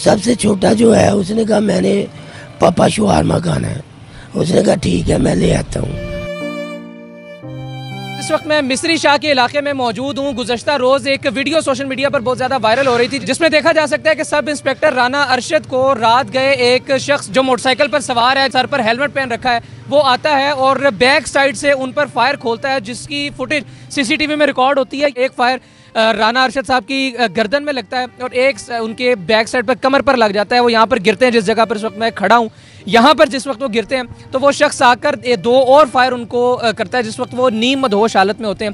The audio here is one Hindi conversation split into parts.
सबसे छोटा जो है उसने कहा मैंने पापा शवारमा खाना है। उसने कहा ठीक है मैं ले आता हूँ। इस वक्त मैं मिस्री शाह के इलाके में मौजूद हूँ। गुज़श्ता रोज एक वीडियो सोशल मीडिया पर बहुत ज़्यादा वायरल हो रही थी, जिसमें देखा जा सकता है कि सब इंस्पेक्टर राना अरशद को रात गए एक शख्स जो मोटरसाइकिल पर सवार है, सर पर हेलमेट पहन रखा है, वो आता है और बैक साइड से उन पर फायर खोलता है, जिसकी फुटेज सीसीटीवी में रिकॉर्ड होती है। एक फायर राना अरशद साहब की गर्दन में लगता है और एक उनके बैक साइड पर कमर पर लग जाता है। वो यहाँ पर गिरते हैं, जिस जगह पर इस वक्त मैं खड़ा हूँ, यहाँ पर जिस वक्त वो गिरते हैं तो वो शख्स आकर 2 और फायर उनको करता है, जिस वक्त वो नीम मदहोश हालत में होते हैं।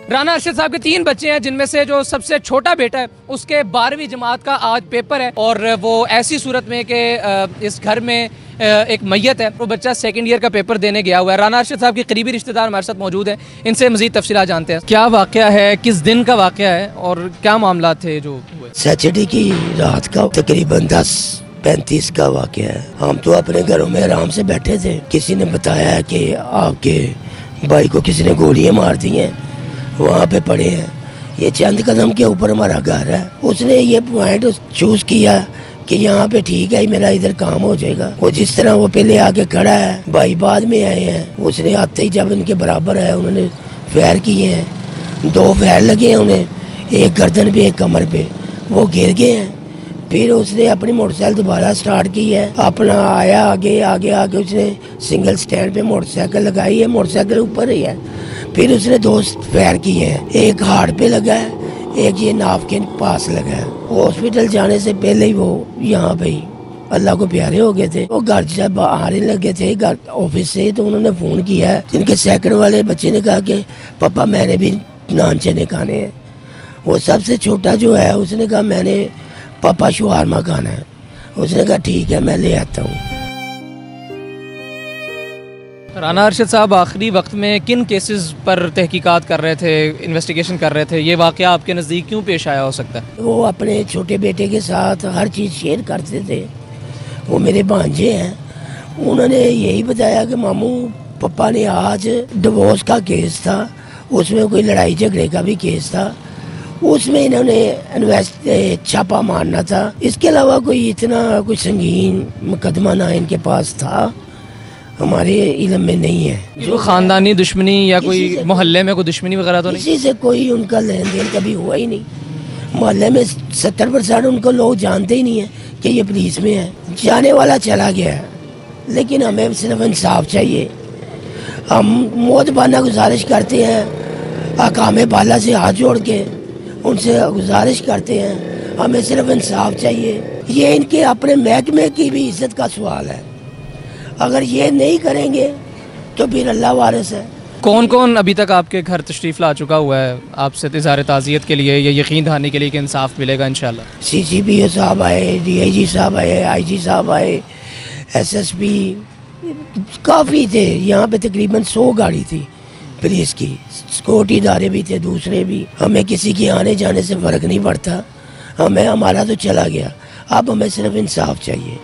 राना अरशद साहब के 3 बच्चे हैं, जिनमें से जो सबसे छोटा बेटा है उसके 12वीं जमात का आज पेपर है और वो ऐसी सूरत में कि इस घर में एक मैयत है, वो बच्चा 2nd ईयर का पेपर देने गया हुआ है। राना अरशद साहब के करीबी रिश्तेदार हमारे साथ मौजूद हैं, इनसे मजीद तफसीलात जानते हैं। क्या वाक़या है, किस दिन का वाक़या है और क्या मामला थे जो हुए? सैटरडे की रात का तकरीबन 10:35 का वाक़या है। हम तो अपने घरों में आराम से बैठे थे, किसी ने बताया है कि आपके भाई को किसी ने गोलियां मार दी हैं, वहाँ पे पड़े हैं। ये चंद कदम के ऊपर हमारा घर है। उसने ये पॉइंट चूज किया कि यहाँ पे ठीक है मेरा इधर काम हो जाएगा। वो जिस तरह वो पहले आके खड़ा है, भाई बाद में आए हैं, उसने आते ही जब इनके बराबर है उन्होंने फायर किए हैं। 2 फायर लगे हैं उन्हें, एक गर्दन पे एक कमर पे, वो गिर गए हैं। फिर उसने अपनी मोटरसाइकिल दोबारा स्टार्ट की है, अपना आया आगे आगे आगे उसने सिंगल स्टैंड पे मोटरसाइकिल लगाई है, मोटरसाइकिल ऊपर ही है। फिर उसने 2 फायर किए हैं, एक हार्ट पे लगा है, एक ये नाफ के पास लगा है। हॉस्पिटल जाने से पहले ही वो यहाँ पे ही अल्लाह को प्यारे हो गए थे। वो घर से बाहर ही लगे थे घर ऑफिस से, तो उन्होंने फोन किया है। जिनके 2nd वाले बच्चे ने कहा कि पापा मैंने भी नान चने खाने हैं। वो सबसे छोटा जो है उसने कहा मैंने पापा शवारमा खाना है। उसने कहा ठीक है मैं ले आता हूँ। राना अरशद साहब आखिरी वक्त में किन केसेस पर तहकीकात कर रहे थे, इन्वेस्टिगेशन कर रहे थे? ये वाक़या आपके नज़दीक क्यों पेश आया हो सकता है? वो अपने छोटे बेटे के साथ हर चीज़ शेयर करते थे। वो मेरे भांजे हैं, उन्होंने यही बताया कि मामू पापा ने आज डिवोर्स का केस था, उसमें कोई लड़ाई झगड़े का भी केस था, उसमें इन्होंने छापा मारना था। इसके अलावा कोई इतना कोई संगीन मुकदमा ना इनके पास था, हमारे इल्म में नहीं है। जो खानदानी दुश्मनी या कोई मोहल्ले में कोई दुश्मनी वगैरह तो नहीं? किसी से कोई उनका लेन देन कभी हुआ ही नहीं। मोहल्ले में 70% उनको लोग जानते ही नहीं है कि ये पुलिस में है। जाने वाला चला गया है, लेकिन हमें सिर्फ इंसाफ चाहिए। हम मोतबाना गुजारिश करते हैं, अकामे बाला से हाथ जोड़ के उनसे गुजारिश करते हैं, हमें सिर्फ इंसाफ चाहिए। ये इनके अपने महकमे की भी इज्जत का सवाल है। अगर ये नहीं करेंगे तो फिर अल्लाह वारिस है। कौन कौन अभी तक आपके घर तशरीफ़ ला चुका हुआ है आपसे इज़हार ताज़ियत के लिए या यकीन दहानी के लिए कि इंसाफ मिलेगा इंशाल्लाह? CCPO साहब आए, DIG साहब आए, IG साहब आए, SSP काफ़ी थे। यहाँ पे तकरीबन 100 गाड़ी थी पुलिस की, सिक्योरिटी इदारे भी थे, दूसरे भी। हमें किसी के आने जाने से फ़र्क नहीं पड़ता, हमें हमारा तो चला गया, अब हमें सिर्फ इंसाफ चाहिए।